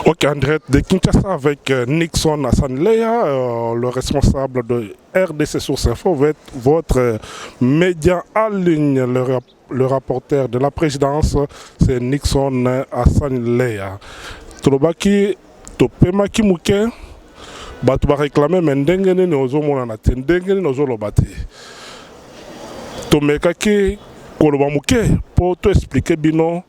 Ok, en direct de Kinshasa avec Nixon Hassan Leya, le responsable de RDC Source Info, votre média en ligne, le rapporteur de la présidence, c'est Nixon Hassan Leya. Tolobaki, Topemaki Mouke, Batu ba réclamer, mais ndengene nozo monana te, ndengene nozo lobate. Tomekaki, Koloba Mouke, pour te expliquer bino.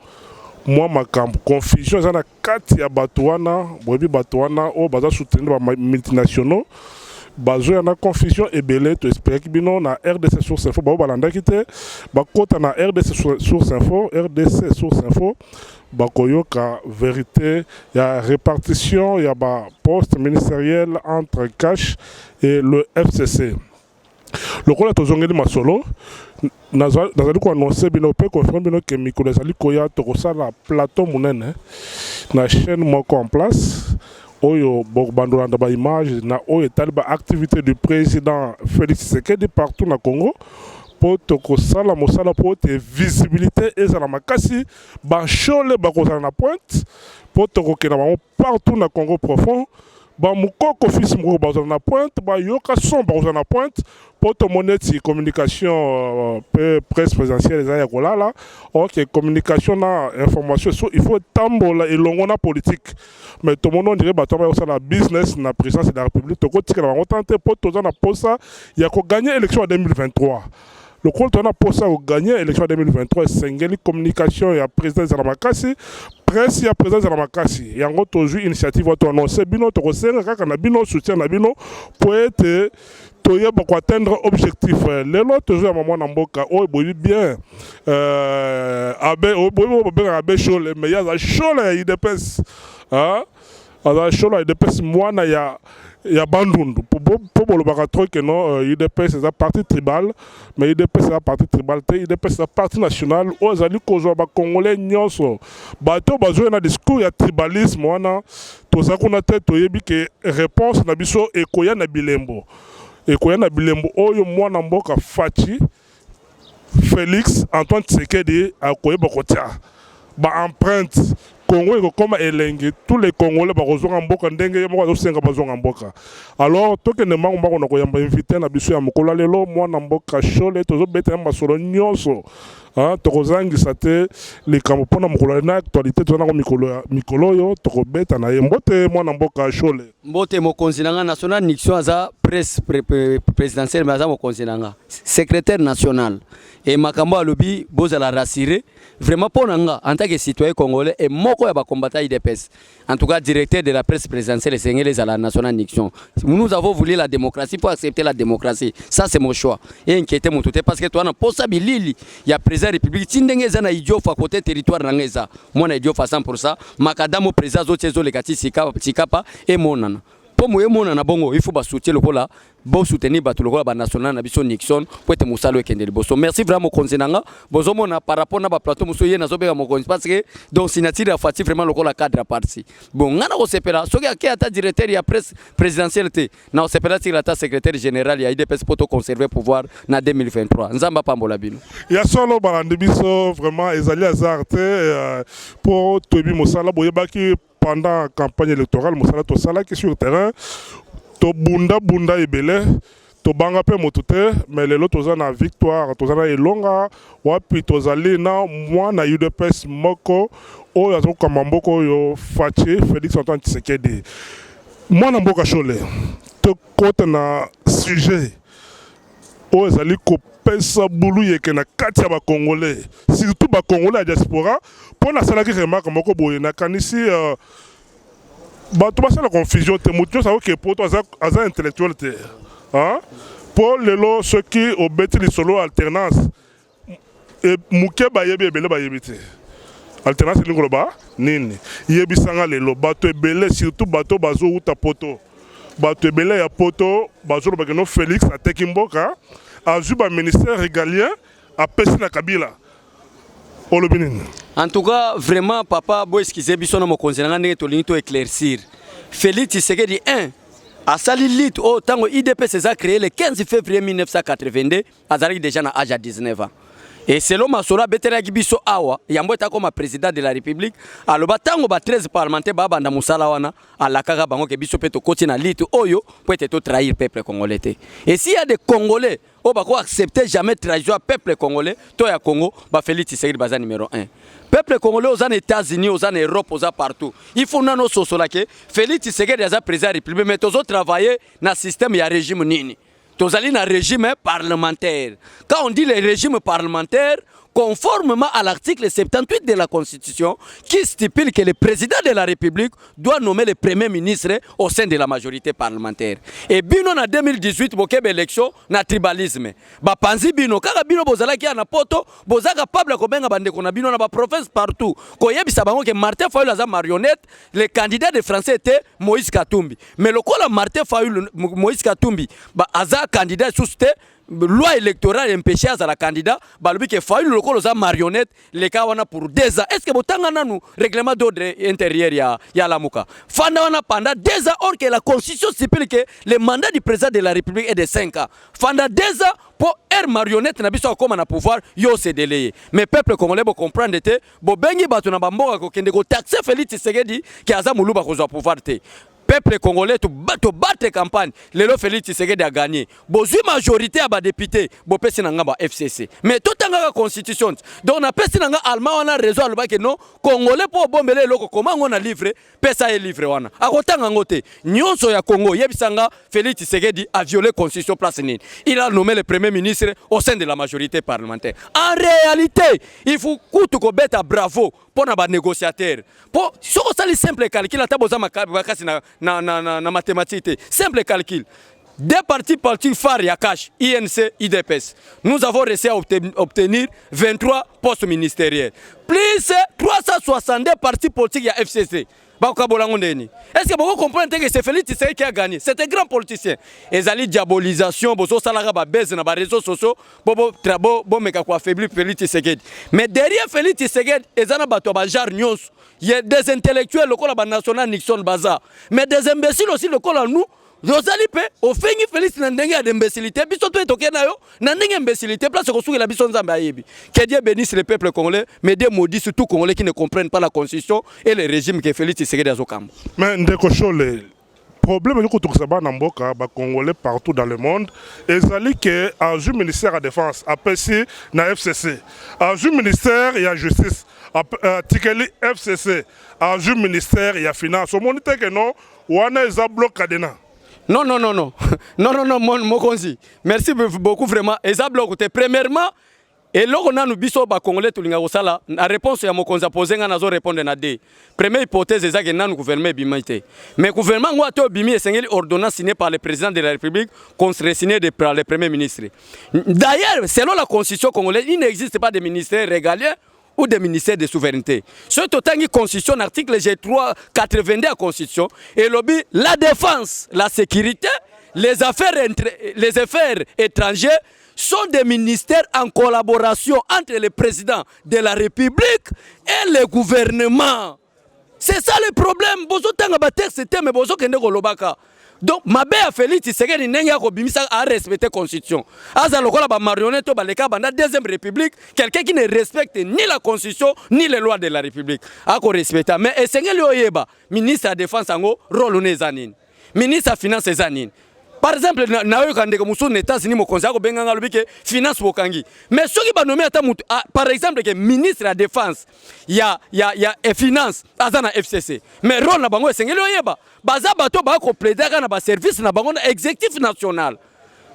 Moi, ma confusion, c'est kati ya Batouana, bobi Batouana, o baza soutenir ba multinationaux. Bazo yana confusion et belé, tu espères que bino na RDC Source Info, ba balanda kite, ba kota na RDC Source Info, ba koyoka vérité, il y a répartition, il y a ba poste ministériel entre cash et le FCC. Le rôle est aux masolo. Nazali ko annoncer bino pe confirmer bino que mikolo ezali koya tokosala plateau munene na chaîne moko en place oyo bokbandolanda ba image na oyo etali ba activité du président Félix Tshisekedi partout na Congo pour tokosala mosala pour te visibilité ezala makasi ba shole bakozala na pointe pour tokokena bango partout na Congo profond. Ba mukoko fils moko bazana na pointe ba yoka son bazana na pointe pour te monéti communication presse présidentielle ya kolala OK communication na information so il faut tambola et longona politique mais tout le monde dirait ba to ba la business na présidence de la République to ko tikala ba tenter pour to na posa ya ko gagner élection en 2023. Le compte on a pour ça gagner l'élection 2023 c'est une communication et la présidence de la Makassi presse et la présidence de la Makassi et en gros toujours initiative on annoncer bino to resenga kaka na bino soutien na bino pour être toye pour atteindre objectif les lots toujours à moment na mboka oh boyi bien abe oh boyi bien abe chole mais ya za chole il dépêche hein ala chole il dépêche moi na ya bandundu pour le baratroy que non IDP c'est la partie tribale mais IDP c'est la partie tribale IDP c'est la partie nationale aux alliés congolais congolais nyonso bato bazo na discours ya tribalisme wana toza kuna tête toyebi que réponse na biso ekoya na bilembo oyo mwana mboka Fachi Félix Antoine Tshisekedi akoyeba kotia ba empreinte Congo est comme Elengue, tous les Congolais sont en Boka, Ndenge, en Boka. Alors, tout le monde a invité à Bissou à Mokola Lelo, moi, Namboka, Chole, tous les bêtes, Masolo, Nyonso. Tozangi sate les campopona Mokola, l'actualité, tu as Mikolo, Tokobet, Mbote, moi, Namboka, Chole. Mbote, mon conseiller national, Nixon, Aza, presse présidentielle, mais Aza, mon conseiller, secrétaire national. Et Makambo Alobi, Bozala rassuré, vraiment pour nous, en tant que citoyen congolais, et moko ya ba combattant IDPS. En tout cas, directeur de la presse présidentielle, c'est à la nationale Nixon. Nous avons voulu la démocratie pour accepter la démocratie. Ça, c'est mon choix. Et inquiété mon tout parce que toi, on a possible il y a président république. Tindenge zana idio fa côté territoire nangeza. Moi, na idio fa 100%. Makadamo président zotezo legati sikapa et monana. Pour moi, mon bongo, il faut soutenir le cola, bon soutenir le cola national, na Nixon, pour être moussalo et kendel bosso. Merci vraiment conseillanga. Bozomo na par rapport na plateau moussoye na zobe mon parce que donc signature a fait vraiment le cola cadre parti. Bon, ngana ko sepela, so ki ata directeur ya presse présidentielle na ko sepela sur la secrétaire général ya IDPS pour conserver pouvoir na 2023. Nzamba pambola bino. Ya solo balande biso vraiment ezali azarte pour tobi mosala boyebaki pendant la campagne électorale, Moussala Tosala qui sur le terrain, to bunda ebele, to banga pe motute, mais les autres ont victoire, to zana elonga, wapi to zali na moi na UDPS moko, o yazo kamamboko yo Fachi Félix Antoine Tshisekedi. Moi na mboka chole, to kote na sujet, o zali ko pesa boulou yeke na kati ya ba congolais, surtout ba congolais à diaspora. Pour la salle qui remarque moko boye na kanisi bato basa la confusion te mutu ça que pour toi aza intellectuel te hein pour lelo ceux qui obeti li solo alternance et muke ba yebi ebele ba yebi te alternance lingolo ba nini yebi sanga lelo bato ebele surtout bato bazo uta poto bato ebele ya poto bazo ba no Félix ateki mboka azuba ministère régalien a pesi na Kabila. En tout cas, vraiment, papa, bon, excusez moi mon conseiller, on a éclaircir. Félix Tshisekedi 1. À Salilit, au temps où IDP s'est créé le 15 février 1982, Azari déjà à l'âge de 19 ans. Et selon Massola betela kibiso awa yambo eta comme président de la République aloba tango ba 13 parlementaires ba banda musala wana alakaka bango ke biso peto koti na litu oyo pour être trahir peuple congolais. Et s'il y a des Congolais on va accepter jamais trahir peuple congolais to ya Congo ba Félix Tshisekedi baza numéro 1. Peuple congolais aux États-Unis, aux Europe, aux partout. Il faut nano sosola ke Félix Tshisekedi a président de la République mais tozo travailler na système ya régime nini. Tozali na régime parlementaire. Quand on dit le régime parlementaire, conformément à l'article 78 de la Constitution, qui stipule que le président de la République doit nommer le premier ministre au sein de la majorité parlementaire. Et bino na 2018, bokebe élection na tribalisme. Ba panzi bino, kaka bino bozala ki na poto, boza capable ko benga bande ko na bino na ba province partout. Ko yebisa bango ke Martin Fayulu aza marionnette, le candidat de français était Moïse Katumbi. Mais le kola Martin Fayulu Moïse Katumbi, ba aza candidat sous loi électorale empêchée à la candidat balobi ke Fayulu lokolo za marionnette les cas wana pour 2 ans. Est-ce que botanga nanu règlement d'ordre intérieur ya lamuka fanda wana pendant 2 ans or que la constitution stipule que le mandat du président de la République est de 5 ans. Fanda 2 ans pour marionnette na biso comme na pouvoir yo se délayer. Mais peuple congolais bo comprendre te bo bengi bato na bamboka ko kende ko taxer Félix Tshisekedi ki aza muluba ko zo pouvoir te. Peuple congolais to battre campagne lelo Félix Tshisekedi a gagné bozui majorité à ba député bo pesi na ngamba FCC mais tout tanga constitution donc na pesi na nga allemand wana raison alba ke non congolais pour bombele loko comment on a livré pesa e livré wana akotanga ngote nyonso ya Congo yebisanga Félix Tshisekedi a violé constitution place nini il a nommé le premier ministre au sein de la majorité parlementaire. En réalité il faut kutu ko beta bravo pour na négociateur pour soko sali simple calcul ata boza makasi na mathématiques simple calcul. Deux partis politiques phares ya cash INC IDPS. Nous avons réussi à obtenir 23 postes ministériels plus 362 partis politiques ya FCC. Est-ce que vous comprenez que c'est Félix Tshisekedi qui a gagné? C'est un grand politicien. Et ali diabolisation, bozo salaga ba base na ba réseaux sociaux, bo meka ko affaiblir Félix Tshisekedi. Mais derrière Félix Tshisekedi, ezana bato ba jar nyons. Il y a des intellectuels lokola ba national Nixon baza. Mais des imbéciles aussi lokola nous. Rosali pe ofengi Félix na ndenge ya d'imbécilité biso to etoke na yo na ndenge imbécilité place ko suki la biso nzambe ayebi. Que Dieu bénisse le peuple congolais mais Dieu maudisse tout congolais qui ne comprennent pas la constitution et le régime que Félix Tshisekedi azokamba. Mais ndeko chole problème est que tout ça na mboka ba congolais partout dans le monde ezali que aju ministère de défense APC na FCC aju ministère ya justice tikeli FCC aju ministère ya finance au monde que non wana eza bloc cadena. Non, mon consi. Merci beaucoup vraiment. Ezablo côté premièrement et là on a nous biso ba congolais tulinga kosala la réponse ya mokonza posé nga nazo répondre na D. Première hypothèse ezaki nanu gouvernement bimité. Mais gouvernement ngwa to bimi esengeli ordonnance signée par le président de la République contre-signée par le premier ministre. D'ailleurs, selon la constitution congolaise, il n'existe pas de ministère régalien ou des ministères de souveraineté. Ce total qui constitution article G3 82 de la constitution et lobby la défense, la sécurité, les affaires étrangères sont des ministères en collaboration entre le président de la République et le gouvernement. C'est ça le problème. Bozo tanga ba texte mais bozo kende ko lobaka. Donc mabe a Félix Tshisekedi nenga ko bimisa a respecter constitution. Aza lokola ba marionnette ba leka banda deuxième république, quelqu'un qui ne respecte ni la constitution ni les lois de la république. A ko respecter mais esengeli oyeba ministre de la défense ango rôle nezanine. Ministre de finance ezanine. Par exemple, na yo kandeka musu na États-Unis mo konza ko benganga lobike finance bokangi. Mais soki ba nommé ata mutu par exemple que ministre de la défense ya finance azana FCC. Mais rôle na bango esengeli oyeba. Baza bato ba ko plaider na ba service na bango na exécutif national.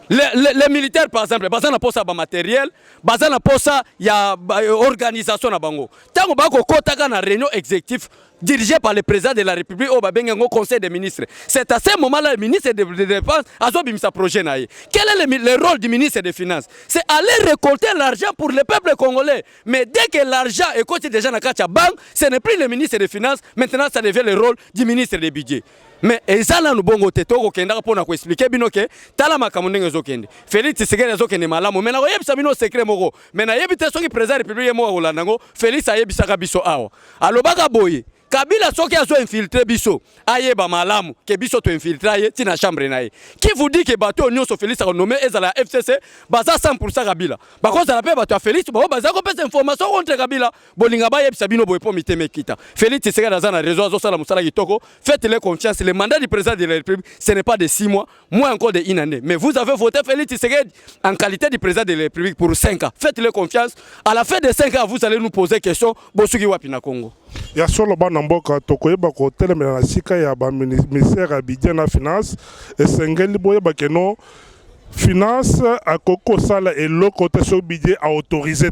Les militaires par exemple, baza na posa ba matériel, baza na posa ya organisation na bango. Tango ba ko kota na réunion exécutif dirigé par le président de la République au Babengo Conseil des ministres. C'est à ce moment-là le ministre de la Défense a mis sa projet. Quel est le rôle du ministre des Finances? C'est aller récolter l'argent pour le peuple congolais. Mais dès que l'argent est coté déjà dans la banque, ce n'est plus le ministre des Finances, maintenant ça devient le rôle du ministre des Budgets. Mais ezala no bongo teto ko kenda ko na ko expliquer bino ke tala makamundenge zokende Félix Tshisekedi zokende malamu mena ko yebisa bino secret moko mena yebite soki président république mo ko landango Félix ayebisa ka biso awa alobaka boye Kabila soki azo infiltrer biso ayeba malamu ke biso to infiltrer ye tina chambre na ye. Qui vous dit que bato union so Félix a nommé ezala FCC baza 100% Kabila. Bakoza la pe bato Félix ba baza ko pesa information contre Kabila. Bolinga ba yebisa bino boye po miteme kita. Félix Tshisekedi aza na réseau azo sala musala kitoko. Faites-le confiance, le mandat du président de la République ce n'est pas de 6 mois, moins encore de 1 année. Mais vous avez voté Félix Tshisekedi en qualité de président de la République pour 5 ans. Faites-le confiance. À la fin de 5 ans, vous allez nous poser question bosuki wapi na Congo. Ya solo bana mboka tokoyeba ko telemela na sika ya ba ministère ya budget na finance esengeli boyeba keno finance à Coco Sala et le côté sur budget à autoriser.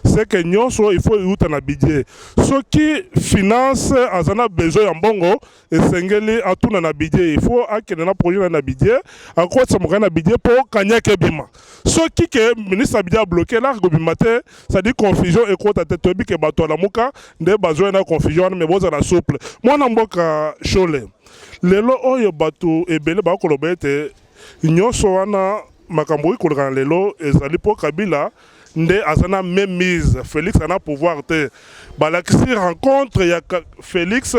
C'est que nous, il faut y avoir un budget. Ce qui finance, on a besoin en bongo, et c'est à tout un budget. Il faut qu'il y ait un projet dans budget. À quoi ça me un budget pour gagner Bima. Ce qui est ministre budget bloqué là, ça dit confusion et quoi tête tobi que bateau la muka, des besoins de confusion, mais bon, ça la souple. Moi, n'importe chole. Le lo oyo bateau et belé ba kolobete. Nyonso wana makambo ikoleka lelo ezali po Kabila nde azana même mise Félix ana pouvoir te balakisi rencontre ya Félix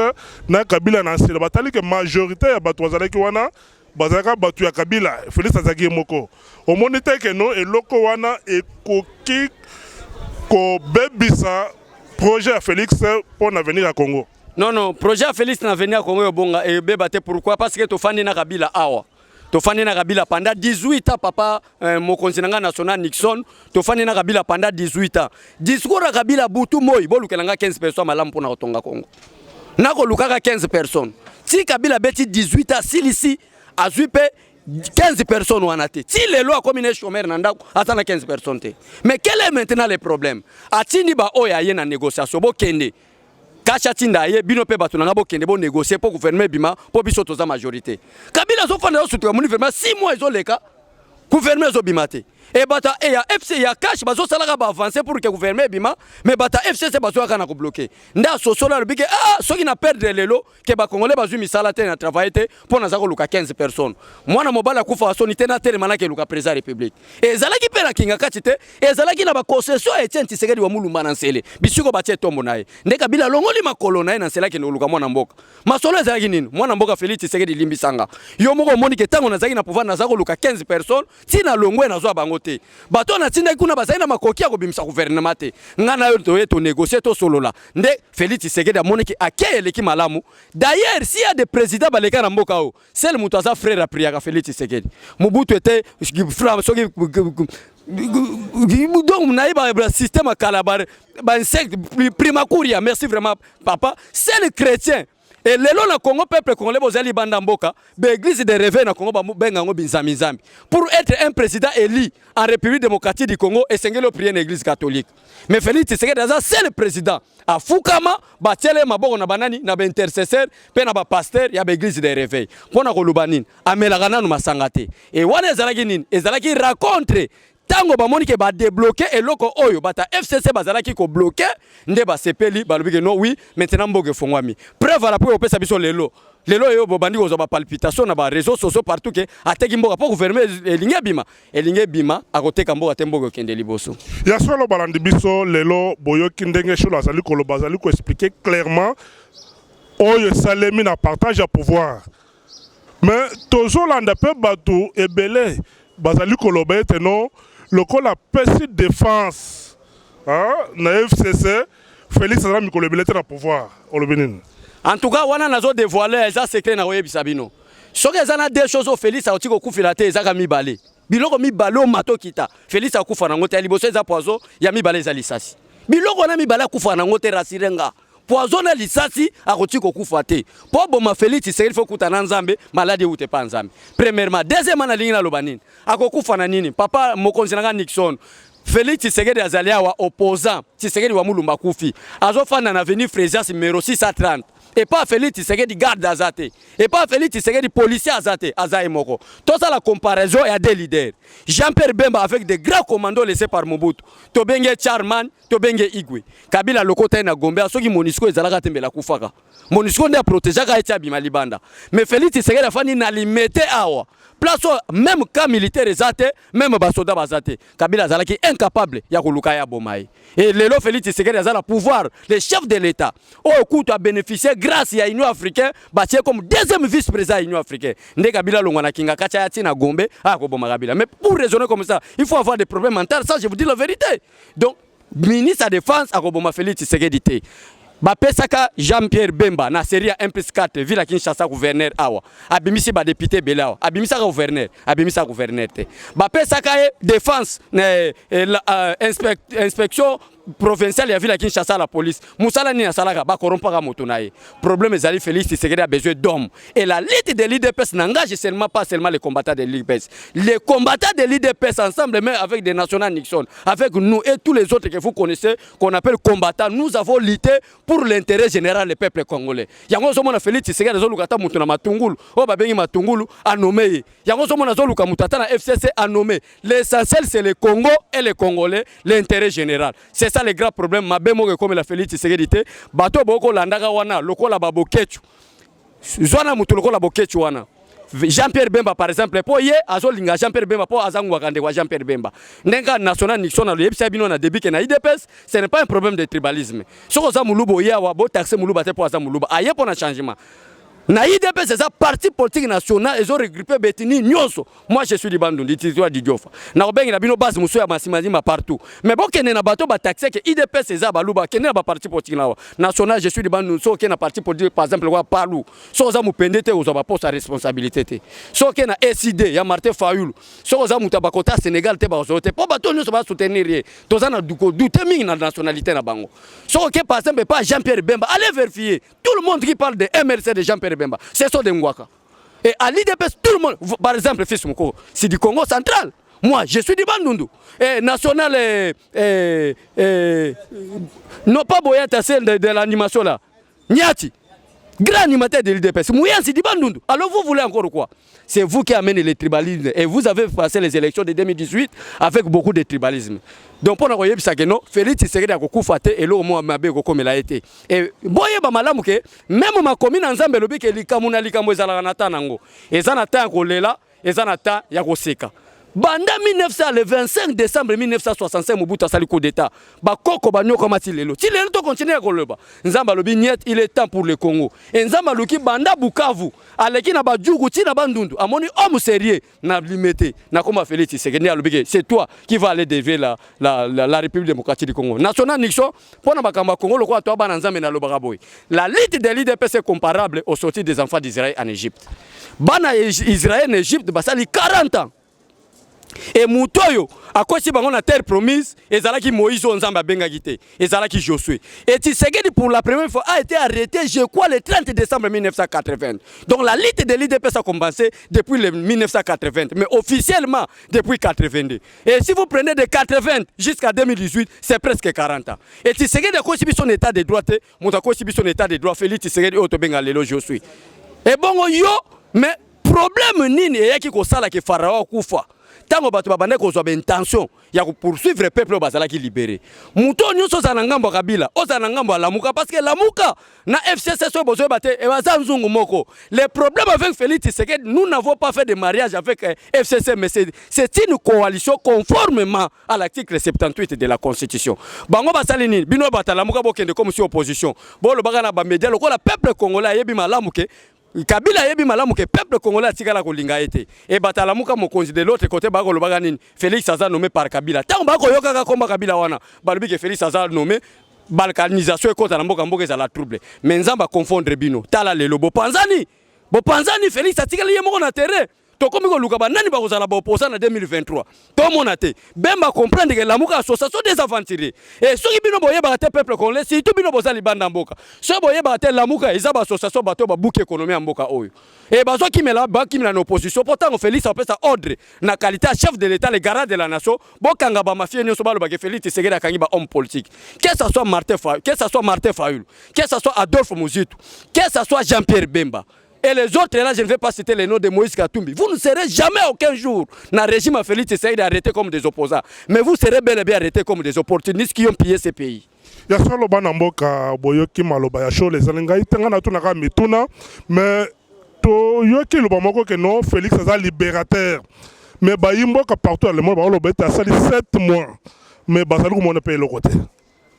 na Kabila na sila batali que majorité ya bato azalaki wana bazaka bato ya Kabila Félix azaki moko omoni te ke no eloko wana ekoki ko bebisa projet ya Félix pour l'avenir à Congo. Non, projet à Félix na venir à Congo yobonga et bebate pourquoi parce que to fandi na Kabila awa. Tofani na Kabila pendant 18 ans papa mokonzi nanga national Nixon tofani na Kabila pendant 18 ans discours à Kabila butu moi bolukelanga 15 personnes malamu pona otonga Congo nako lukaka 15 personnes si Kabila beti 18 ans silisi azupe 15 personnes wanate si les lois comme une chômeur nanda atana 15 personnes te. Mais quel est maintenant le problème atindi ba oya ye na négociation bo kende Kacha tinda ye bino pe bato nanga bo kende bo négocier pour gouverner bima pour biso toza majorité. Kabila zo fanda zo tuka muni vraiment 6 mois zo leka gouverner zo bimate. Et bata et ya FC ya cash bazo salaka ba avancer pour que gouverner bima mais bata FCC bazo kana ko bloquer. Nda sosola bike soki na perdre lelo ke ba congolais bazu misala te na travailler te pour na zako luka 15 personnes. Mwana mobala kufa sonité na tele manake luka président république. Et zalaki pe la kinga katite et zalaki na ba concession Etienne Tshisekedi wa mulumba na nsele. Bisuko batie tombo nae. Nde Kabila longoli makolo nae na nsela ke luka mwana mboka. Masolo zalaki nini? Mwana mboka Félix Tshisekedi limbisanga. Yo moko moni ke tango na zaki na pouvoir na zako luka 15 personnes tina longwe na zo bango te. Bato na tinda kuna bazaina makoki ya kobimisa gouvernement te. Ngana yo to négocier to solola. Nde Félix Tshisekedi amoni ke akeye ki malamu. D'ailleurs, s'il y a des présidents baleka na mboka o, c'est le mutaza frère a prié à Félix Tshisekedi. Mobutu était frère soki donc naïba système à Calabar insecte primacuria merci vraiment papa c'est le chrétien. Et lelo na Congo peuple congolais bozali banda mboka be église de réveil na Congo ba benga ngo binzami zambi pour être un président élu en République démocratique du Congo et sengelo prier na église catholique. Mais Félix Tshisekedi c'est le président a Fukama ba tiele maboko na banani na ba intercesseur pe na ba pasteur ya ba église de réveil pona ko lubanine amelaka nanu masangate et wana ezalaki nini ezalaki raconter tango ba moni ke ba débloquer eloko oyo bata FCC bazalaki ko bloquer nde ba sepeli ba lobike no oui maintenant mboge fongwami preuve à la preuve opesa biso lelo yo bobandi ko ba palpitation na ba réseaux sociaux partout ke ateki mboga pour gouverner elinge bima akoteka mboga te mboge kende liboso ya solo balandi biso lelo boyo kindenge sholo azali ko bazali ko expliquer clairement oyo salemi na partage à pouvoir mais tozolanda pe bato ebele bazali ko lobete no lokola pesi défense na FCC Félix Azala mikolo bilete na pouvoir olobinine. En tout cas wana nazo dévoiler ça secret na oyebisa bino soki ezana deux choses au Félix a otiko kufila te ezaka mibale biloko mibale o mato kita Félix akufa nango te liboso eza poison ya mibale eza lisasi biloko na mibale akufa nango te rasirenga poison na lisasi akotiko kufa te po boma Félix Tshisekedi faut kutana nzambe maladie ute pa nzambe premièrement deuxièmement na lingi na lobanini akokufa na nini papa mokonzi nanga Nixon Félix Tshisekedi azali wa opposant Tshisekedi wa mulumba kufi azofanda na avenue Fresias numéro 630 et pas Félix Tshisekedi garde azate et pas Félix Tshisekedi policier azate azae moko. Tout ça la comparaison est à des leaders. Jean-Pierre Bemba avec des grands commandos laissés par Mobutu. Tobenge Charman, Tobenge Igwe. Kabila lokota na Gombe asoki MONUSCO ezalaka tembela kufaka. MONUSCO ndia protéger ka eti abima libanda. Mais Félix Tshisekedi afani na limete awa. Place même cas militaire ezate, même basoda bazate. Kabila azalaki incapable ya koluka ya bomai. Et lelo Félix Tshisekedi azala pouvoir, le chef de l'État. Au coup a bénéficié grâce à l'Union africaine, bâti comme deuxième vice-président de l'Union africaine. Ndé Kabila longwana kinga kacha yati na Gombe, ah ko boma Kabila. Mais pour raisonner comme ça, il faut avoir des problèmes mentaux, ça je vous dis la vérité. Donc ministre de la Défense a ko boma Félix Tshisekedi té. Bapesaka Jean-Pierre Bemba na série 1+4 ville à Kinshasa gouverneur awa abimisi ba député belao abimisa gouverneur abimisa gouverneur te bapesaka défense inspection provinciale ya ville à Kinshasa la police musala ni asalaka ba korompaka moto nae problème ezali Félix Tshisekedi a besoin d'hommes et la lutte de l'IDPS n'engage pas seulement les combattants de l'IDPS, les combattants de l'IDPS ensemble mais avec des nationaux Nixon avec nous et tous les autres que vous connaissez qu'on appelle combattants, nous avons lutté pour l'intérêt général du peuple congolais. Yango somo na Félix Tshisekedi azoluka ta mutu na matungulu o babengi matungulu a nommé yango somo na zoluka mutata na FCC a nommé. L'essentiel c'est le Congo et les Congolais, l'intérêt général. C'est ça le grand problème mabemo comme la Félix Tshisekedi te bato boko landaka wana lokola babokechu zwana mutu lokola bokechu wana. Jean-Pierre Bemba par exemple pour ye azolinga Jean-Pierre Bemba pour azangu wakande wa Jean-Pierre Bemba ndenga national Nixon na yebisa bino na début que na IDPS ce n'est pas un problème de tribalisme soko za mulubo ya wa bo taxer muluba te pour za muluba aye pour un changement na IDPS c'est ça parti politique national ils ont regroupé betini nyonso. Moi je suis du Bandundu territoire du Diofa na obengi na bino base muso ya masimazima partout mais bon kene na bato ba taxer que IDPS c'est ça baluba kene na ba parti politique na national je suis du Bandundu so kene na parti politique par exemple wa palu so za mupende te ozo ba poste à responsabilité te so kene na SID ya Martin Fayulu so za mutaba kota Sénégal te ba ozo te po bato nyonso ba soutenir ye to za na duko douter mingi na nationalité na bango so que par exemple pas Jean-Pierre Bemba allez vérifier tout le monde qui parle de MRC de Jean-Pierre Bemba c'est ça de Ngwaka. Et à l'IDPS, tout le monde, par exemple, fils Moko, c'est du Congo central. Moi, je suis du Bandundu. Et national, non pas Boyata, celle de l'animation là. Niati, grand animateur de l'IDPS. Mouyan, c'est du Bandundu. Alors vous voulez encore quoi? C'est vous qui amenez le tribalisme. Et vous avez passé les élections de 2018 avec beaucoup de tribalisme. Donc pour nous ça que non Félix Tshisekedi a kokufate et lo moi mabe ko comme il a été et boye ba malamu ke même ma commune nzambe lobi ke likamuna likambo ezala na tanango ezana ta ko lela ezana ta ya ko seka banda 1900 le 25 décembre 1965 Mobutu asali coup d'état ba koko ba nyoko mati lelo ti lelo to continuer ko leba nzamba lobi niet il est temps pour le Congo et nzamba loki banda Bukavu aleki na ba djugu ti na bandundu amoni homme sérieux na limité na koma Félix Tshisekedi alobi ke c'est toi qui va aller devant la République démocratique du Congo national Nixon pona bakamba Congo lokwa to bana nzambe na lobaka boy la lutte de l'IDPS est comparable aux sorties des enfants d'Israël en Égypte bana Israël en Égypte basali 40 ans. Et Moutoyo, à quoi si on a terre promise, et Zalaki Moïse Onzamba Bengagite, et Zalaki Josué. Et Tshisekedi pour la première fois a été arrêté, je crois, le 30 décembre 1980. Donc la lutte de l'IDPS a commencé depuis le 1980, mais officiellement depuis 1982. Et si vous prenez de 80 jusqu'à 2018, c'est presque 40 ans. Et Tshisekedi a subi son état de droit, Moutako subi son état de droit, Félix Tshisekedi Otobenga Lelo Josué. Et bon, yo, mais problème nini, et yaki ko sala ke Pharaon Koufa. Tango bato babande kozwa intention ya poursuivre le peuple bazala qui libéré muto nyonso za ngambo Kabila oza na ngambo lamuka parce que lamuka na FCC so bozo bate e baza nzungu moko. Le problème avec Félix Tshisekedi, nous n'avons pas fait de mariage avec FCC mais c'est une coalition conformément à l'article 78 de la Constitution. Bango basali nini bino batalamuka bokende comme si opposition bo lo bagana ba média lokola peuple congolais yebi malamuke Kabila yebi malamu ke peuple congolais atikala kolinga ete et batalamuka mokonzi de l'autre côté bako lobaka nini Félix aza nommé par Kabila tant bako yoka komba Kabila wana balobi ke Félix aza nommé balkanisation ekota na mboka mboka ezala trouble mais nzamba confondre bino tala lelo bopanzani Félix atikala ye moko na terrain tokomi koluka banani bakozala baopposant na 2023 tomona te Bemba comprendre que Lamuka association des aventuriers et soki bino boyeba te peuple congolais surtout bino boza libanda mboka so boyeba te Lamuka eza ba association bato ba bouke économie ya mboka oyo et bazo kimela ba kimela na opposition pourtant Félix apesa ordre na qualité à chef de l'état le garant de la nation bokanga ba mafia nyoso balo ba Félix Tshisekedi akangi ba homme politique que ça soit Martin Fayulu que ça soit Adolphe Muzitu que ça soit Jean-Pierre Bemba et les autres là, je ne vais pas citer les noms de Moïse Katumbi. Vous ne serez jamais aucun jour dans le régime Félix Tshisekedi arrêté comme des opposants. Mais vous serez bel et bien arrêtés comme des opportunistes qui ont pillé ces pays. Ya solo bana mboka boyoki maloba ya show les alenga itenga na tuna ka mituna mais to yoki loba moko que non Félix aza libérateur mais ba yimboka partout dans le monde ba loba ta sali 7 mois mais ba sali ko mona paye le côté.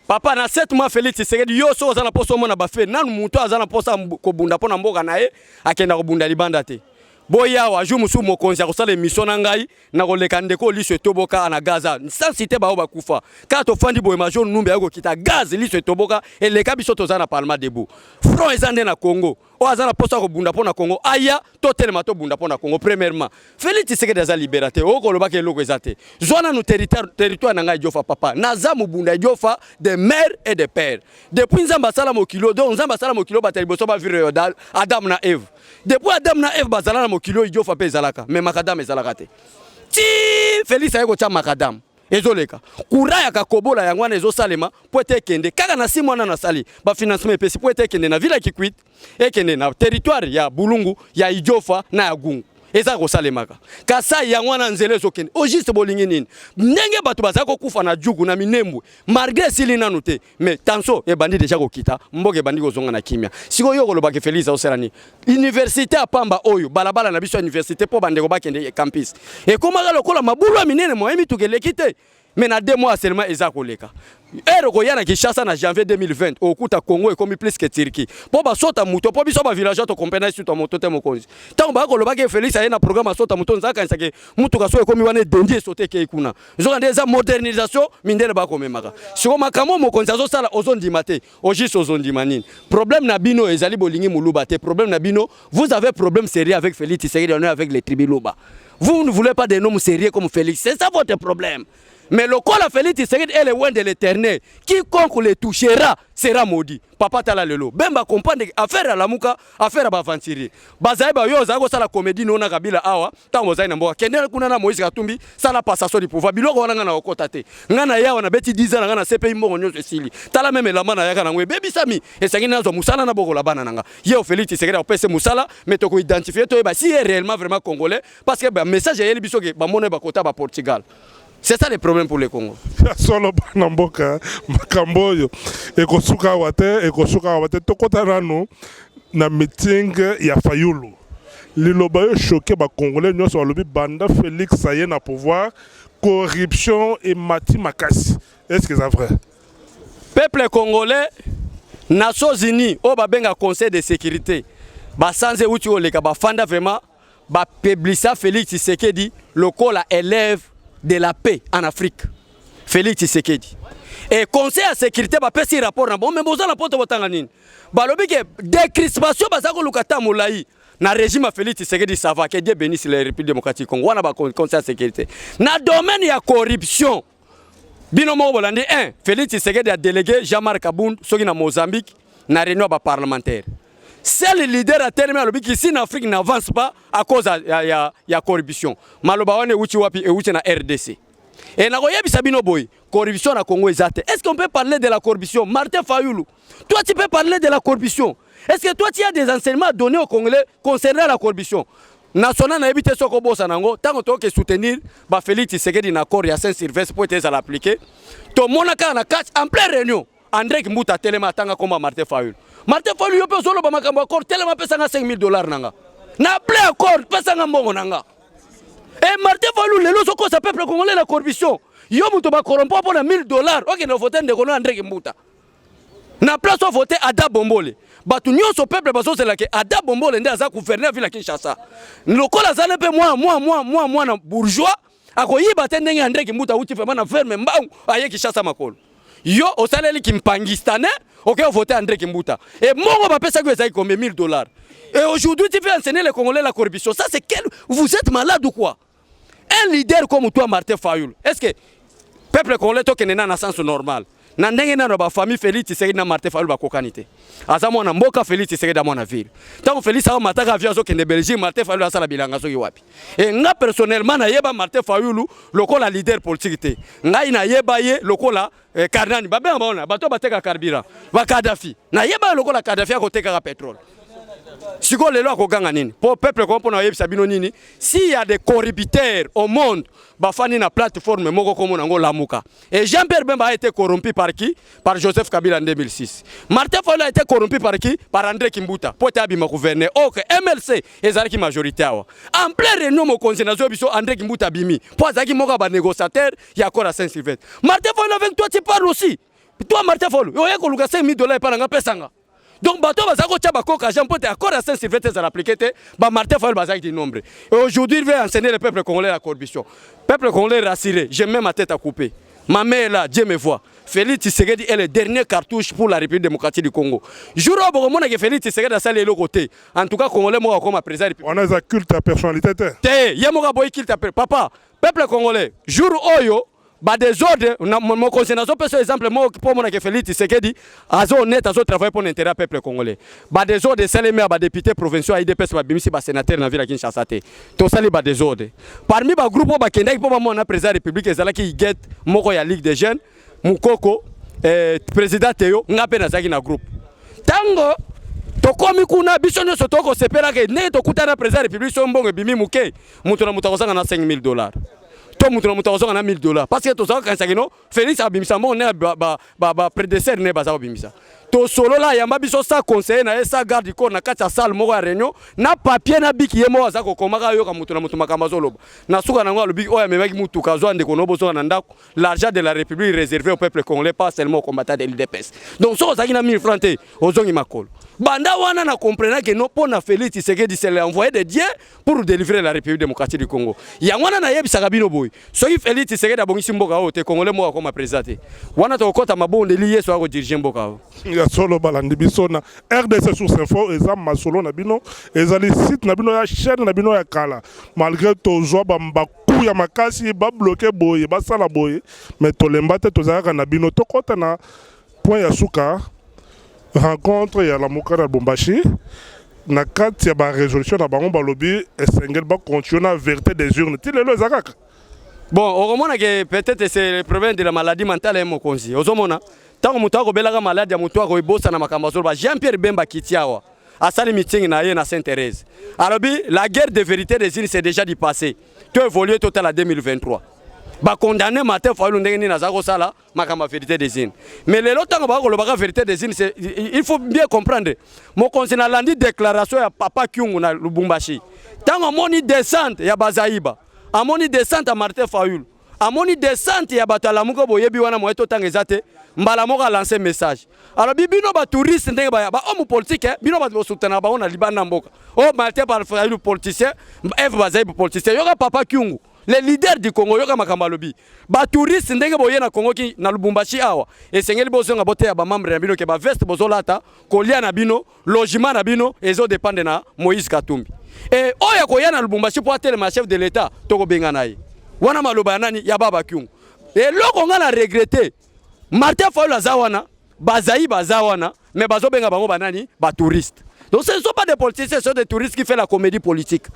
Papa na 7 mois Félix Tshisekedi yo so za na poso mona ba fe nanu muto aza na poso ko bunda pona mboka na ye akenda ko bunda libanda te. Boya wa ju musu mokonzi akosala émission na ngai na koleka ndeko liso toboka na Gaza sans citer ba oba kufa ka to fandi boye major numbe yako kita gaz liso toboka et le kabiso to za na parlement debout front ezande na Congo o aza na poso ko bunda pona Congo aya to telema to bunda pona Congo premièrement Félix Tshisekedi aza libérateur o ko lobaka eloko ezate zona no territoire na ngai jofa papa na za mubunda jofa de mère et de père depuis nzamba sala mokilo donc nzamba sala mokilo batali boso ba vire Adam na Eve depuis Adam na Eve bazala na mokilo ijofa pe zalaka mais makadam ezalaka te ti Félix ayeko tia makadam ezoleka kuraya ka kobola yango na ezosalema po ete kende kaka na 6 mois na sali ba financement epesi po ete kende na villa Kikwit ekende na territoire ya Bulungu ya Ijofa na ya Gungu eza ko salemaka kasa yango na nzele ezokende o juste bolingi nini ndenge bato bazako kufa na jugu na minembwe malgré sili nanu te mais tanso e bandi déjà kokita mboke bandi kozonga na kimia siko yo koloba ke Félix oselani université apamba oyo balabala na biso université po bande ko bakende campus e komaka lokola mabulu minene moyemi tukelekite mais na 2 mois seulement eza koleka eroko yana Kinshasa na janvier 2020 okuta Congo ekomi plus que Turquie po ba sota muto po biso ba village to compena sur to moto te mokonzi tango ba koloba ke Félix ayena programme sota muto nzaka nsake mutu kaso ekomi wane dendi sote ke kuna nzoka ndeza modernisation mindele ba komemaka siko makamo mokonzi azo sala ozondima te ojis ozondima nini problème na bino ezali bolingi muluba te problème na bino vous avez problème sérieux avec Félix Tshisekedi on est avec les tribus loba vous ne voulez pas des noms sérieux comme Félix c'est ça votre problème. Mais le col a Félix Tshisekedi est le loin de l'éternel. Quiconque le touchera sera maudit. Papa tala lelo. Bemba comprendre affaire à Lamuka, affaire à Bavantiri. Bazaïba yo zako sala comédie nona kabila awa. Tango zaina mboka. Kendele kuna na Moïse Katumbi sala passation du pouvoir. Biloko wana na okota te. Ngana ya wana beti 10 ans ngana CPI mbongo nyonso sili. Tala meme la mana yaka na ngwe baby sami. Esangi nazo musala na boko la bana nanga. Yo Félix Tshisekedi opese musala mais to ko identifier to ba si est réellement vraiment congolais parce que ba message yeli biso ke ba mona ba kota ba Portugal. C'est ça le problème pour le Congo. Solo banamboka makamboyo ekosuka wate tokota rano na meeting ya Fayulu. Liloba yo choqué ba congolais nyonso balobi banda Félix saye na pouvoir corruption et mati makasi. Est-ce que c'est vrai? Peuple congolais Nations Unies o ba benga conseil de sécurité. Ba sanze uti oleka ba fanda vraiment ba publisa Félix Tshisekedi lokola élève de la paix en Afrique. Félix Tshisekedi. Et conseil à sécurité va faire ce rapport. Bon, mais vous allez pas te balobi que décrispation bazako lukata molai na régime Félix Tshisekedi ça va que Dieu bénisse la République démocratique Congo. Wana ba conseil à sécurité. Na domaine ya corruption. Binomo bolandi 1 Félix Tshisekedi a délégué Jean-Marc Abound soki na Mozambique na réunion ba parlementaire. C'est le leader à terme qui si l'Afrique n'avance pas à cause de corruption. Maloba wane uchi wapi e uchi na RDC. Et na koyebi sabino boy, corruption na Congo ezate. Est-ce qu'on peut parler de la corruption? Martin Fayulu, toi tu peux parler de la corruption. Est-ce que toi tu as des enseignements donnés aux Congolais concernant la corruption? National na ebite soko bosa nango, tango to ke soutenir ba Félix Tshisekedi na accord ya Saint-Sylvestre pour être à l'appliquer. To monaka na catch en pleine réunion. André Kimbuta telema tanga komba Martin Fayulu. Martin Fayulu yo pe solo ba makambo accord telema pesa nga $5,000 nanga. Na plein accord pesa nga mbongo nanga. Et Martin Fayulu lelo soko sa peuple congolais la corruption. Yo muto ba corrompo pour $1,000. OK na voter ndeko André Kimbuta. Na place au voter Ada Bombole. Batu nyonso peuple bazo c'est là que Ada Bombole nda za gouverneur ville Kinshasa. Lokola za nepe moi na bourgeois akoyiba te ndenge André Kimbuta uti vraiment na ferme mbau aye Kinshasa makolo. yo osaleli kimpangistane ok voter André Kimbuta et mongo ba pesa ko ezaki combien $1000 et aujourd'hui tu veux enseigner les Congolais la corruption. Ça c'est quel, vous êtes malade ou quoi? Un leader comme toi Martin Fayoul, est-ce que peuple congolais to kenena na sens normal na ndenge na ba famille Félix Tshisekedi na Martin Fayoul ba kokanité aza mwana mboka Félix Tshisekedi da mwana ville tant Félix a mataka avion zo kende Belgique Martin Fayoul asala bilanga zo wapi et nga personnellement na yeba Martin Fayoul lokola leader politique te ngai na yeba ye lokola Karnani ba ben bona bato bateka carburant ba Kadhafi na yeba lokola Kadhafi akoteka pétrole. Si vous avez pour le peuple, s'il y a des corrupteurs au monde, il y a une plateforme et Jean-Pierre Bemba a été corrompu par qui? Par Joseph Kabila en 2006. Martin Fayoul a été corrompu par qui? Par André Kimbuta. Pour être gouverner. Ok, MLC est la majorité. En plein réunion, André Kimbuta bimi. Pour être un négociateur, il y a encore à Saint-Sylvestre. Martin Fayoul avec toi, tu parles aussi. Toi, Martin Fayoul, il y a $5,000 par an. Donc, bateau bazako tchabako kajan pote accord à Saint-Sylvestre à l'appliquer ba Martin Fayoul bazaki du nombre. Et aujourd'hui, il veut enseigner le peuple congolais la corruption. Peuple congolais rassuré, j'ai même ma tête à couper. Ma mère est là, Dieu me voit. Félix Tshisekedi est le dernier cartouche pour la République démocratique du Congo. Jour où on a Félix Tshisekedi a salé le côté. En tout cas, Congolais moi comme président. On a un culte à personnalité. Té, y'a boy culte à papa. Peuple congolais, jour oyo ba désordre mon concernation par exemple moi pour mon Félix Tshisekedi azo honnête azo travailler pour l'intérêt peuple congolais ba désordre salé ba député provinciaux IDPS ba bimisi ba sénateur na ville à Kinshasa té to sali ba désordre parmi ba groupe ba kenda pour mon président république ezala ki get moko ya ligue des jeunes mukoko président Théo ngape na zaki na groupe tango tokomi kuna biso nyonso toko sepela ke ne tokutana président république so mbongo bimi muke mutu na mutakosanga na $5,000 to mutu na mutakosanga na $1,000 parce que tozaka kansakino Félix abimisa mbongo ne ba prédécesseur ne baza obimisa to solo la yamba biso sa conseiller na sa garde corps na kati ya salle moko ya réunion na papier na biki yemo aza ko komaka yoka mutu na mutu makamba zoloba na suka na ngalo biki oya memaki mutu kazwa ndeko no bozo na ndako l'argent de la République réservé au peuple congolais pas seulement aux combattants de l'IDPS donc so zaki na 1000 francs ozongi makolo banda wana na comprendre que non pour na Félix Tshisekedi c'est l'envoyé de Dieu pour délivrer la République démocratique du Congo ya wana na yebisa kabino boy so ki Félix Tshisekedi abongisi mboka ote congolais mo comme président wana to kota mabonde lié so ko diriger mboka ya solo balandi biso na RDC Source Info eza masolo na bino ezali site na bino ya chaîne na bino ya kala malgré tozwa bambaku ya makasi ba bloquer boye ba sala boye mais tolemba te tozaka na bino tokota na point ya suka rencontre ya la mokara Bombashi na kati ya ba résolution na bango balobi esengel ba continuer na vérité des urnes ti lelo ezakaka bon on que peut-être c'est le problème de la maladie mentale et mokonzi ozomona tant que mutu belaka malade ya mutu ko ibosa na makambo ba Jean-Pierre Bemba kitiawa asali meeting na ye na Sainte-Thérèse alobi la guerre de vérité des urnes c'est déjà du passé tu évolué total à 2023 ba condamner Martin Fayoul ndenge ni nazako sala makamba vérité des urnes mais le lotanga ba ko lobaka vérité des urnes il faut bien comprendre mon conseil landi déclaration ya papa Kyungu na Lubumbashi tant moni descente ya Bazaïba amoni descente à Martin Fayoul amoni descente ya batalamuko boyebi wana moeto tangezate mbala moko a lancé message alors bino ba touriste ndenge ba homme politique bino ba soutenir ba on a libana mboka oh Martin Fayoul politicien F Bazaïba politicien yoka papa Kyungu les leaders du Congo yoka makamba lobi ba touriste ndenge boye na Congo ki na Lubumbashi awa esengeli bozonga bote ya ba membre ya bino ke ba veste bozolata kolia na bino logement na bino ezo dépendre na Moïse Katumbi et oya koya na Lubumbashi pour atteindre le chef de l'état toko benga naye wana maloba nani ya baba Kyungu et loko nga na regretter Martin Fayoul azawana Bazaïba azawana mais bazo benga bango banani ba touriste donc ce ne sont pas des politiciens ce sont des touristes qui font la comédie politique.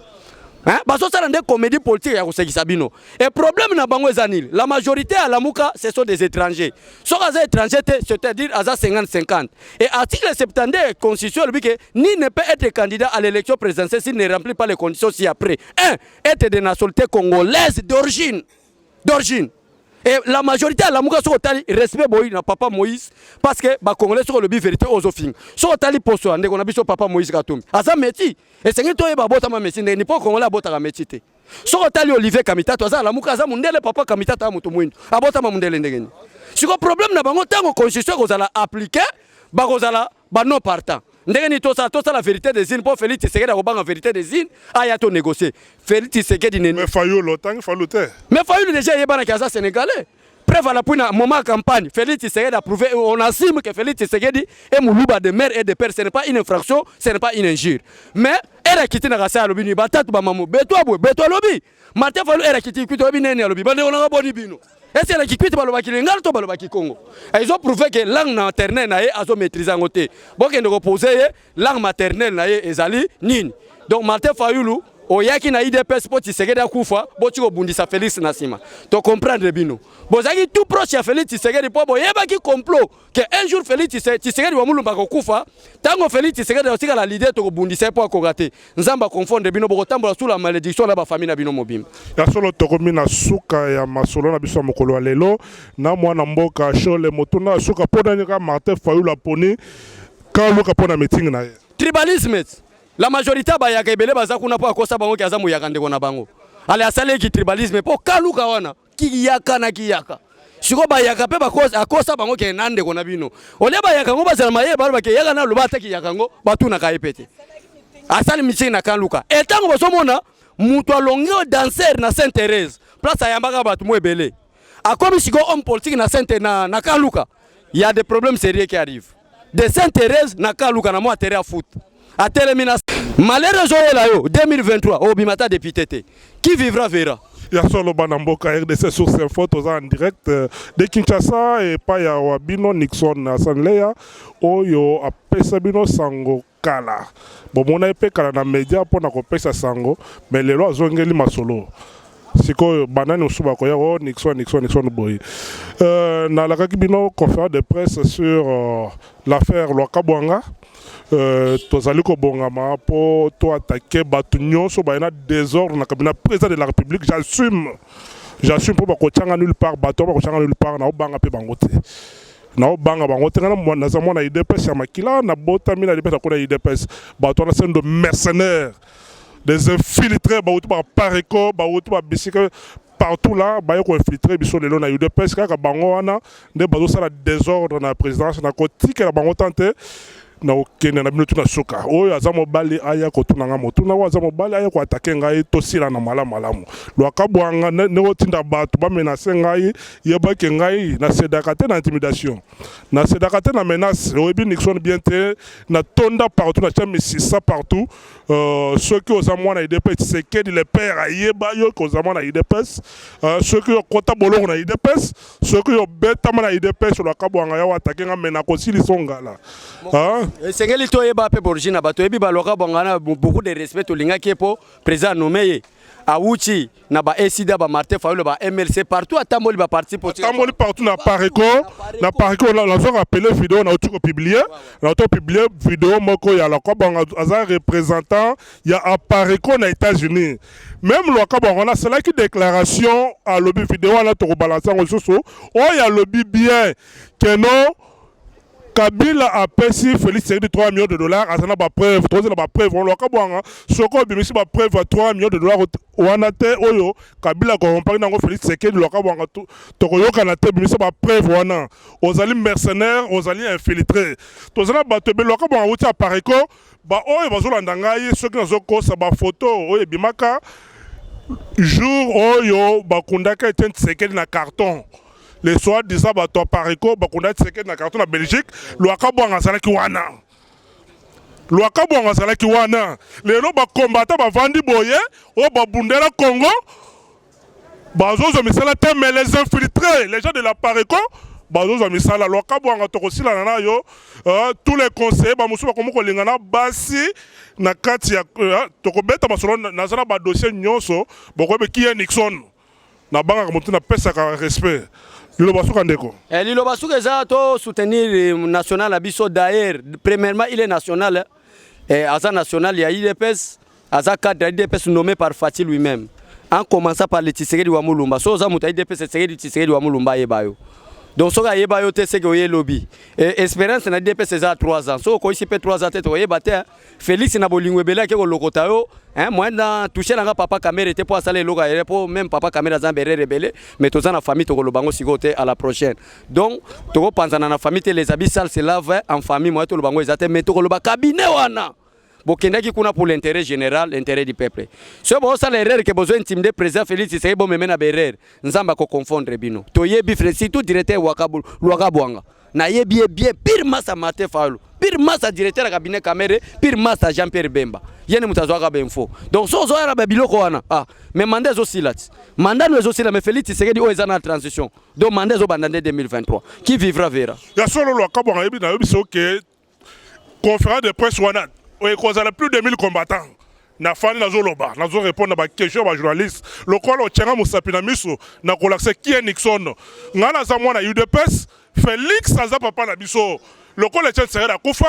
Hein? Baso ça des comédies politiques ya kosekisa bino. Et problème na bango ezanil. La majorité à la Mouka ce sont des étrangers. So les étrangers c'est-à-dire à 50-50. Et article 72 constitution dit que ni ne peut être candidat à l'élection présidentielle s'il ne remplit pas les conditions ci-après. 1. Être de nationalité congolaise d'origine. D'origine. Et la majorité à la Mouka sont tali respect boy na papa Moïse parce que ba congolais sont le bi vérité aux ofing. Sont tali poso ande qu'on a biso papa Moïse Katumbi. Aza métier et c'est que toi ba bota ma métier ni pas congolais bota ka métier té. Sont tali Olivier Kamita to aza la Mouka aza mundele papa Kamita ta mutu mwindo. Abota ma mundele ndengeni. Siko problème na bango tango constitution ko zala appliquer ba ko zala ba non partant. Ndengeni to ça la vérité des îles pour Félix Tshisekedi ko banga vérité des îles aya to négocier. Félix Tshisekedi ne mais Fayoul autant Fayoul té. Mais Fayoul déjà yebana kaza sénégalais. preuve à l'appui na moment campagne Félix Tshisekedi a prouvé, on assume que Félix Tshisekedi est moulouba de mère et de père. Ce n'est pas une infraction, ce n'est pas une injure. Mais elle a quitté na rasa à l'obini batatu ba mamu beto lobby Martin Fayulu elle a quitté kuto bi nene à l'obby bande on a boni bino. Et c'est là qui quitte baloba ki lengal to baloba ki Congo. Et ils ont prouvé que langue maternelle na ye azo maîtriser en côté. Bon que ne reposer langue maternelle na ye ezali nini. Donc Martin Fayulu oyaki na IDPS po Tshisekedi akufa boti ko bundisa Félix Nasima to comprendre bino bozaki tout proche ya Félix Tshisekedi po boyeba ki complot que un jour Félix Tshisekedi wa mulumba ko kufa tango Félix Tshisekedi osika la leader to ko bundisa po akogate nzamba confondre bino boko tambola sous la malédiction na ba famille na bino mobimba ya solo to komina suka ya masolo na biso mokolo lelo na mwana mboka Chole motuna suka pona nika Martin Fayulu aponi ka luka pona meeting na ye tribalisme. La majorité bayaka ebele baza kuna po akosa bango ki azamu yaka ndeko na bango. Ale asale ki tribalisme po kaluka wana ki yaka na ki yaka. Siko bayaka pe akosa bango ki nande kona bino. Ole bayaka ngo bazala maye balo ke yaka na lobata ki yaka ngo batuna ka epete. Asale michi na kaluka. Etango basomona mutu alongo danser na Sainte Thérèse. Place ayambaka batu mo ebele. Akomi siko homme politique na Sainte na kaluka. Il y a des problèmes sérieux qui arrivent. De Sainte Thérèse na kaluka na mo atterri à foot. A terminé. Malheureusement, 2023, au Bimata député. Qui vivra verra. Il y a solo Banamboka RDC sur ses photos en direct de Kinshasa et pas ya Wabino Nixon à Sanleya. Oyo a Pesabino Sango Kala. Bon, mon épée kala na média pour na kopesa Sango, mais les lois zongeli masolo. Siko banane osuba ko ya Nixon boy. Na la kakibino conférence de presse sur l'affaire Lwakabwanga. Tozali ko bongama po to attaquer batu nyonso ba na désordre na cabinet président de la République. J'assume pour ba ko tchanga nulle part bato ba ko tchanga nulle part na obanga pe bangote na obanga bangote na mwana za mwana IDPS ya makila na botami na IDPS ko na IDPS bato na sendo mercenaires des infiltrés ba utu ba pareko ba utu ba bisika partout là ba ko infiltrer biso lelo na IDPS kaka bango wana nde bazo sala désordre na présidence na ko tikela bango tante na okene na bino tuna soka oyo aza mobali aya kotuna nga motuna wa aza mobali aya ko attaquer ngai tosila na malamu Lwakabwanga ne otinda bato ba menacer ngai yeba ke ngai na sedaka te na intimidation na sedaka te na menace oyebi Nixon bien te na tonda partout na chambre 600 partout ceux qui aux amants na IDPS c'est que les pères ayeba yo ko zamana IDPS ceux qui kota boloko na IDPS ceux qui beta na IDPS Lwakabwanga ya attaquer nga mena ko sili songala Sengeli to yeba pe borjina bato yebi ba Lwakabwanga beaucoup de respect to linga kepo président nommé Awuchi na ba ESIDA ba Martin Fayulu ba MLC partout à Tamboli ba parti politique Tamboli partout na Pareko la zo rappeler vidéo na auto publier na auto publier vidéo moko ya Lwakabwanga aza représentant ya Pareko na États-Unis même Lwakabwanga na cela qui déclaration à lobby vidéo na to balancer en soso o ya lobby bien que non Kabila a payé Félix Tshisekedi 3 millions de dollars. Azana ba preuve, troisième ba preuve. On Lwakabwanga, soko bimisi ba preuve 3 millions de dollars. Wanate oyo Kabila ko compagnie nango Félix Tshisekedi Lwakabwanga tokoyoka na te bimisi ba preuve wana. Ozali mercenaires, ozali infiltrés. Tozana ba tebe Lwakabwanga uti a Pareko, ba oyo bazolanda ngai soki nazokosa ba photo oyo bimaka jour oyo bakundaka Etienne Tshisekedi na carton. Les soirs disant bato Pareko bakunda Tshisekedi na carton na Belgique Lwakabwanga azalaki wana lelo ba combattant ba vandi boye o ba bundela Congo bazozo misala te mais les infiltrés les gens de la Pareko bazozo misala Lwakabwanga tokosila na yo tous les conseillers ba musu ba komoko lingana basi na kati ya tokobeta masolo nazana ba dossier nyonso bokobe ki ya Nixon na banga mutu na pesa ka respect. Lilo Basuka eza to soutenir national abiso d'ailleurs premièrement il est national Aza national ya IDPS Aza cadre IDPS nommé par Fatih lui-même en commençant par le Tshisekedi wa Mulumba so za muta IDPS Tshisekedi wa Mulumba yebayo donc soka yebayo te seke oye lobby espérance na IDPS eza 3 ans so ko ici pe 3 ans te oye bate Félix na bolingwe bela ke ko lokota yo moi na toucher nga papa caméra était pour saler loga pour même papa caméra zambere rebelle mais tous en famille to lobango sigote à la prochaine donc to penser na famille les habits sales se lave en famille moi to lobango ezate mais to loba cabinet wana bokendaki kuna pour l'intérêt général, l'intérêt du peuple. Ce bon ça l'erreur que besoin intimider président Félix Tshisekedi bon memena berreur. Nzamba ko confondre bino. Toyebi frère tout directeur Wakabwanga. Na yebi bien pire massa Martin Fayulu. Pire massa directeur cabinet Kamere, pire massa Jean-Pierre Bemba. Yene mutazwaka benfo. Donc so zo yara biloko wana. Ah, mais mandat zo silat. Mandat no zo silat mais Félix Tshisekedi o ezana transition. Donc mandat zo bandande 2023. Qui vivra verra. Ya solo lo Wakabwanga yebi na yebi so que conférence de presse wana. Il y a plus de 1000 combattants. Na fani na zoloba, na zo répondre à question ba journaliste. Le quoi le tient Moussapi na miso na kolakse qui est Nixon. Ngana za mwana UDPS, Félix aza papa na biso. Le quoi le tient seré la kufa.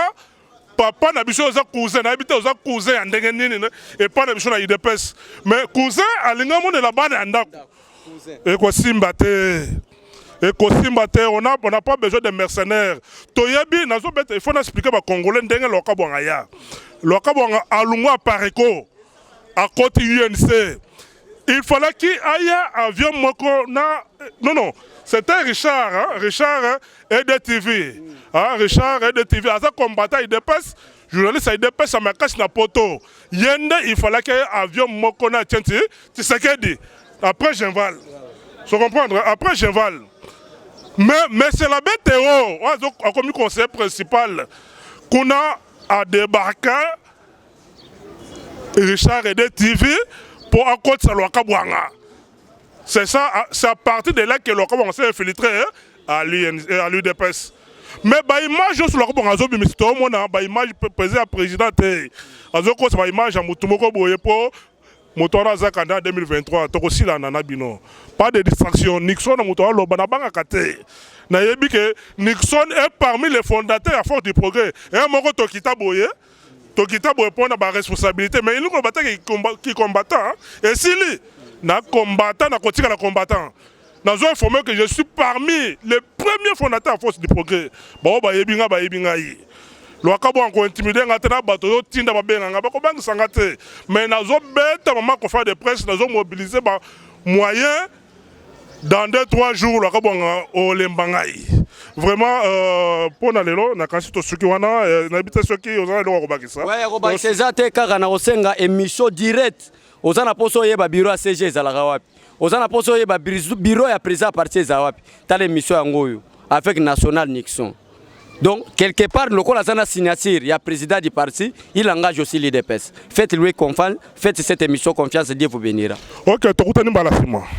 Papa na biso za cousin na habité za cousin ndenge nini et pas na biso na UDPS. Mais cousin alinga mona la bana ndako. Et ko simba te. Et on n'a pas besoin de mercenaires. Toyebi, il faut expliquer aux Congolais que Wakabwanga Wakabwanga alunga pareko à côté UNC. Il fallait qu'il aille avion moko na non c'était Richard hein? Richard EDTV Richard EDTV à ça combattant il dépasse journaliste il dépasse à ma cache na poto yende il fallait qu'il avion moko na tienti tu sais qu'est dit après j'invale tu comprends après j'invale. Mais c'est la BTO, comme conseil principal, qu'on a débarqué Richard et TV pour accorder à Wakabwanga. C'est ça, c'est à partir de là que Wakabwanga s'est infiltré à l'UDPS. Mais bah image sur Wakabwanga, c'est tout le monde a image président, c'est image à Mutumoko Boyepo. Motora za candidat 2023 to aussi la nana bino pas de distraction Nixon motora lo bana banga kate na yebi que Nixon est parmi les fondateurs à force du progrès et moko to kita boye prendre ba responsabilité mais il nous combattant qui combattant et si lui na combattant na kotika la combattant na zo informé que je suis parmi les premiers fondateurs à force du progrès ba yebi nga yi Wakabwanga ko intimider ngata bato tinda babenga nga bako bang sangate mais nazo beta maman ko faire des presse nazo mobiliser ba moyens dans 2-3 jours Wakabwanga o lembangai vraiment pour na lelo na kasi to soki wana na bita soki ozana lo ko bakisa ouais ko ba sezate kaka na osenga émission direct ozana poso yeba bureau a CG ezalaka wapi ozana poso yeba bureau ya président parti za wapi ta l'émission yango avec National Nixon. Donc, quelque part, le col a signature, il y a le président du parti, il engage aussi l'UDPS. Faites-lui confiance, faites cette émission confiance, Dieu vous bénira. Ok, tu as